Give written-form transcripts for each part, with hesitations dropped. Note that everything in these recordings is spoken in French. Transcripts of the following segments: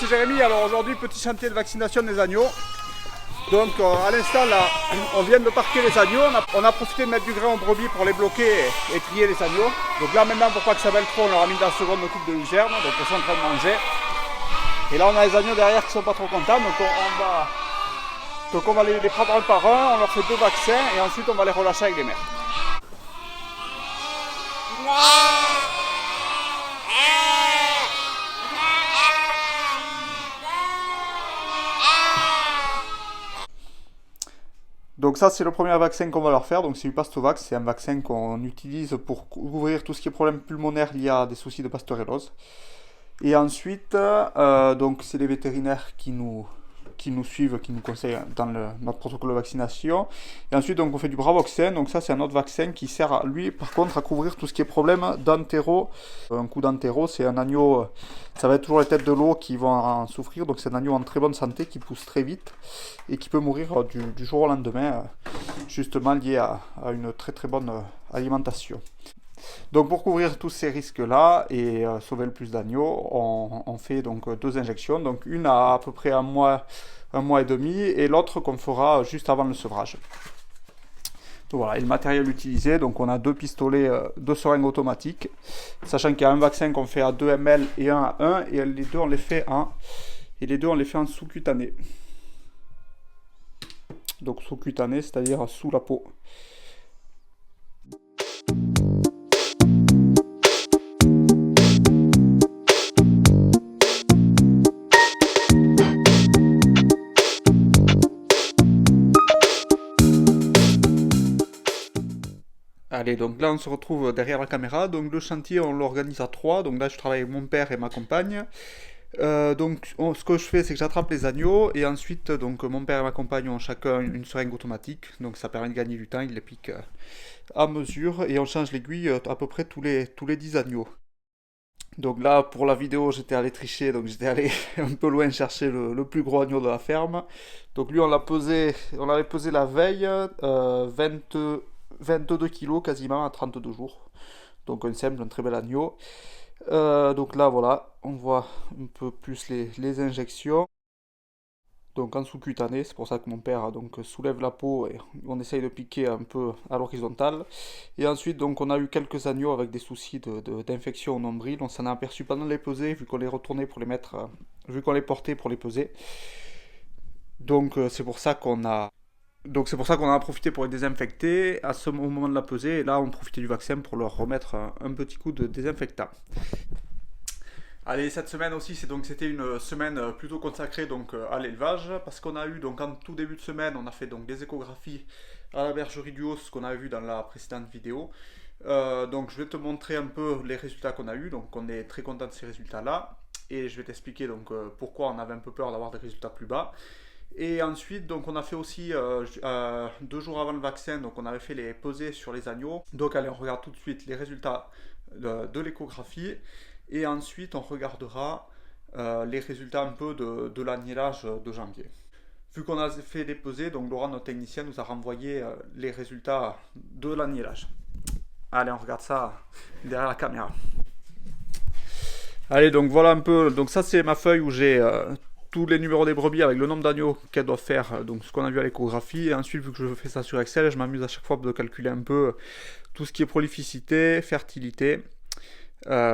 Jérémy. Alors aujourd'hui, petit chantier de vaccination des agneaux. Donc à l'instant là, on vient de parquer les agneaux. On a profité de mettre du grain aux brebis pour les bloquer et trier les agneaux. Donc là maintenant, pour pas que ça velle trop, on leur a mis dans la seconde coupe de luzerne. Donc ils sont en train de manger. Et là on a les agneaux derrière qui sont pas trop contents. Donc on va les prendre un par un. On leur fait 2 vaccins et ensuite on va les relâcher avec les mères. Donc ça c'est le premier vaccin qu'on va leur faire, donc c'est du Pastovax, c'est un vaccin qu'on utilise pour couvrir tout ce qui est problème pulmonaire lié à des soucis de pasteurellose. Et ensuite, donc c'est les vétérinaires qui nous suivent, qui nous conseillent dans notre protocole de vaccination. Et ensuite donc on fait du Bravoxin, donc ça c'est un autre vaccin qui sert lui par contre à couvrir tout ce qui est problème d'entéro. Un coup d'entéro, c'est un agneau, ça va être toujours les têtes de l'eau qui vont en souffrir, donc c'est un agneau en très bonne santé qui pousse très vite et qui peut mourir du jour au lendemain, justement lié à une très très bonne alimentation. Donc pour couvrir tous ces risques-là et sauver le plus d'agneaux, on fait donc 2 injections, donc une à peu près un mois et demi et l'autre qu'on fera juste avant le sevrage. Donc voilà, et le matériel utilisé, donc on a 2 pistolets, 2 seringues automatiques, sachant qu'il y a un vaccin qu'on fait à 2 ml et un à 1, et les deux on les fait en sous-cutané. Donc sous-cutané, c'est-à-dire sous la peau. Allez, donc là on se retrouve derrière la caméra, donc le chantier on l'organise à 3, donc là je travaille avec mon père et ma compagne. Ce que je fais c'est que j'attrape les agneaux et ensuite donc mon père et ma compagne ont chacun une seringue automatique, donc ça permet de gagner du temps, ils les piquent à mesure et on change l'aiguille à peu près tous les 10 agneaux. Donc là pour la vidéo j'étais allé tricher, donc j'étais allé un peu loin chercher le plus gros agneau de la ferme. Donc lui on l'avait pesé la veille, 22 kilos quasiment à 32 jours. Donc un simple, un très bel agneau. Donc là voilà, on voit un peu plus les injections. Donc en sous-cutané, c'est pour ça que mon père donc soulève la peau et on essaye de piquer un peu à l'horizontale. Et ensuite donc on a eu quelques agneaux avec des soucis d'infection au nombril. On s'en a aperçu pendant les pesées vu qu'on les retournait pour les mettre, vu qu'on les portait pour les peser. Donc c'est pour ça qu'on a en a profité pour les désinfecter au moment de la pesée. Et là, on profitait du vaccin pour leur remettre un petit coup de désinfectant. Allez, cette semaine aussi, c'était une semaine plutôt consacrée donc à l'élevage, parce qu'on a eu donc en tout début de semaine, on a fait donc des échographies à la bergerie du Haut, ce qu'on avait vu dans la précédente vidéo. Donc je vais te montrer un peu les résultats qu'on a eu. Donc on est très content de ces résultats-là, et je vais t'expliquer donc pourquoi on avait un peu peur d'avoir des résultats plus bas. Et ensuite, donc on a fait aussi 2 jours avant le vaccin, donc on avait fait les pesées sur les agneaux. Donc allez, on regarde tout de suite les résultats de l'échographie. Et ensuite, on regardera les résultats un peu de l'agnelage de janvier. Vu qu'on a fait les pesées, donc Laura, notre technicien, nous a renvoyé les résultats de l'agnelage. Allez, on regarde ça derrière la caméra. Allez, donc voilà un peu. Donc ça, c'est ma feuille où j'ai tous les numéros des brebis avec le nombre d'agneaux qu'elles doivent faire, donc ce qu'on a vu à l'échographie. Et ensuite, vu que je fais ça sur Excel, je m'amuse à chaque fois de calculer un peu tout ce qui est prolificité, fertilité,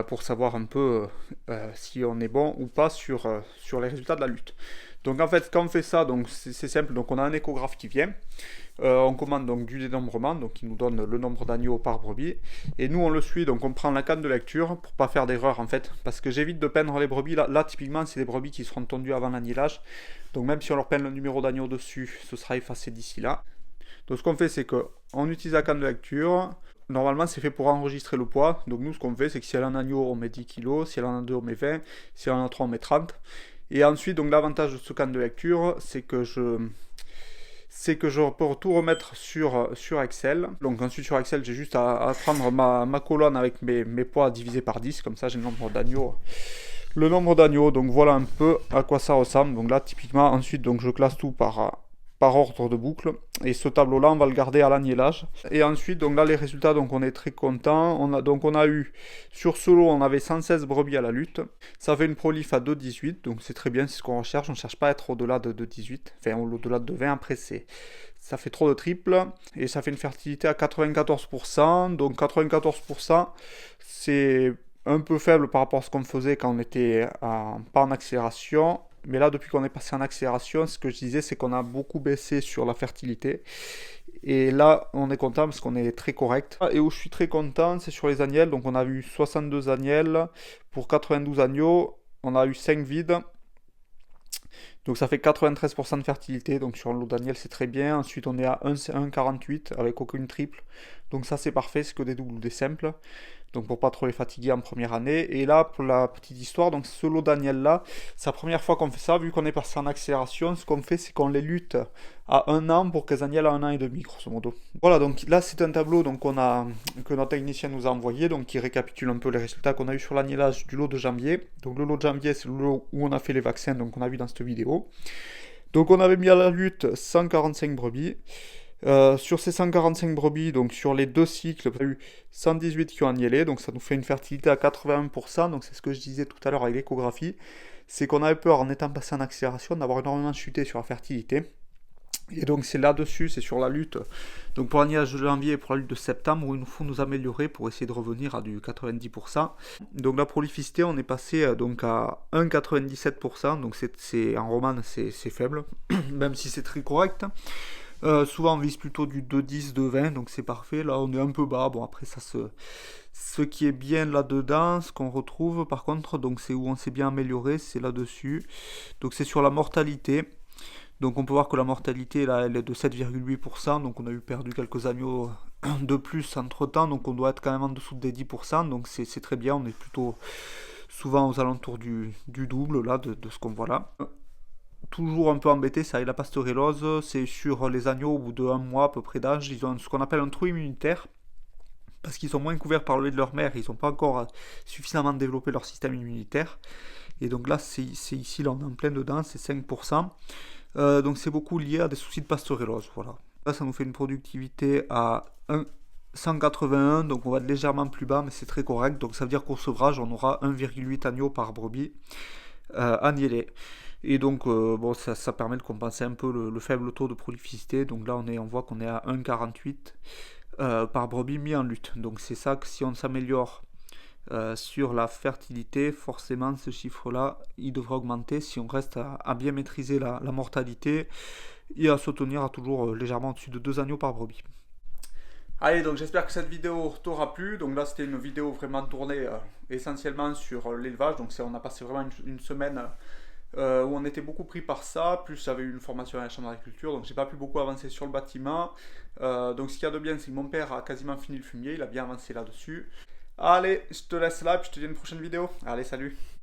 pour savoir un peu si on est bon ou pas sur les résultats de la lutte. Donc en fait, quand on fait ça, donc c'est simple. Donc on a un échographe qui vient. On commande donc du dénombrement, donc il nous donne le nombre d'agneaux par brebis, et nous on le suit, donc on prend la canne de lecture pour pas faire d'erreur en fait, parce que j'évite de peindre les brebis. Là typiquement c'est des brebis qui seront tondues avant l'agnelage, donc même si on leur peint le numéro d'agneau dessus, ce sera effacé d'ici là. Donc ce qu'on fait c'est qu'on utilise la canne de lecture. Normalement c'est fait pour enregistrer le poids, donc nous ce qu'on fait c'est que si elle a un agneau on met 10 kg, si elle en a 2 on met 20, si elle en a 3 on met 30. Et ensuite donc l'avantage de ce canne de lecture c'est que je peux tout remettre sur Excel. Donc ensuite sur Excel, j'ai juste à prendre ma colonne avec mes poids divisé par 10, comme ça j'ai le nombre d'agneaux. Donc voilà un peu à quoi ça ressemble. Donc là typiquement ensuite donc je classe tout par par ordre de boucle. Et ce tableau-là, on va le garder à l'agnelage. Et ensuite, donc là, les résultats, donc on est très content. On a eu, sur ce lot, on avait 116 brebis à la lutte. Ça fait une prolif à 2,18, donc c'est très bien, c'est ce qu'on recherche. On ne cherche pas à être au-delà de 18, enfin au-delà de 20 après, ça fait trop de triples. Et ça fait une fertilité à 94%. Donc 94%, c'est un peu faible par rapport à ce qu'on faisait quand on était pas en accélération. Mais là, depuis qu'on est passé en accélération, ce que je disais, c'est qu'on a beaucoup baissé sur la fertilité. Et là, on est content parce qu'on est très correct. Et où je suis très content, c'est sur les agnelles. Donc, on a eu 62 agnelles pour 92 agneaux. On a eu 5 vides. Donc, ça fait 93% de fertilité. Donc, sur un lot d'agnelles, c'est très bien. Ensuite, on est à 1,48 avec aucune triple. Donc, ça, c'est parfait. C'est que des doubles ou des simples. Donc pour pas trop les fatiguer en première année. Et là, pour la petite histoire, donc ce lot Daniel là, c'est la première fois qu'on fait ça, vu qu'on est passé en accélération, ce qu'on fait, c'est qu'on les lutte à 1 an pour que Daniel a 1 an et demi, grosso modo. Voilà, donc là c'est un tableau donc, que notre technicien nous a envoyé, donc qui récapitule un peu les résultats qu'on a eu sur l'agnelage du lot de janvier. Donc le lot de janvier, c'est le lot où on a fait les vaccins, donc on a vu dans cette vidéo. Donc on avait mis à la lutte 145 brebis. Sur ces 145 brebis, donc sur les 2 cycles, on a eu 118 qui ont agnelé, donc ça nous fait une fertilité à 81%, donc c'est ce que je disais tout à l'heure avec l'échographie, c'est qu'on avait peur en étant passé en accélération d'avoir énormément chuté sur la fertilité. Et donc c'est là-dessus, c'est sur la lutte, donc pour l'agnelage de janvier et pour la lutte de septembre, où il nous faut nous améliorer pour essayer de revenir à du 90%. Donc la prolificité, on est passé donc à 1,97%, donc en romane c'est faible, même si c'est très correct. Souvent on vise plutôt du 2,10, 2,20, donc c'est parfait. Là on est un peu bas. Bon après ce qui est bien là-dedans, ce qu'on retrouve par contre, donc c'est où on s'est bien amélioré, c'est là-dessus. Donc c'est sur la mortalité. Donc on peut voir que la mortalité là elle est de 7,8%, donc on a eu perdu quelques agneaux de plus entre temps, donc on doit être quand même en dessous des 10%, donc c'est très bien, on est plutôt souvent aux alentours du double là de ce qu'on voit là. Toujours un peu embêté, c'est avec la pasteurellose, c'est sur les agneaux au bout de 1 mois à peu près d'âge, ils ont ce qu'on appelle un trou immunitaire, parce qu'ils sont moins couverts par le lait de leur mère, ils n'ont pas encore suffisamment développé leur système immunitaire. Et donc là, c'est ici, là on est en plein dedans, c'est 5%. Donc c'est beaucoup lié à des soucis de pasteurellose, voilà. Là, ça nous fait une productivité à 181, donc on va être légèrement plus bas, mais c'est très correct. Donc ça veut dire qu'au sevrage, on aura 1,8 agneaux par brebis agnelés. Et donc, bon, ça permet de compenser un peu le faible taux de prolificité. Donc là, on voit qu'on est à 1,48 par brebis mis en lutte. Donc c'est ça que si on s'améliore sur la fertilité, forcément ce chiffre-là, il devrait augmenter si on reste à bien maîtriser la mortalité et à se tenir à toujours légèrement au-dessus de 2 agneaux par brebis. Allez, donc j'espère que cette vidéo t'aura plu. Donc là, c'était une vidéo vraiment tournée essentiellement sur l'élevage. Donc on a passé vraiment une semaine où on était beaucoup pris par ça, plus j'avais eu une formation à la chambre d'agriculture, donc j'ai pas pu beaucoup avancer sur le bâtiment. Donc ce qu'il y a de bien, c'est que mon père a quasiment fini le fumier, il a bien avancé là-dessus. Allez, je te laisse là, puis je te dis à une prochaine vidéo. Allez, salut!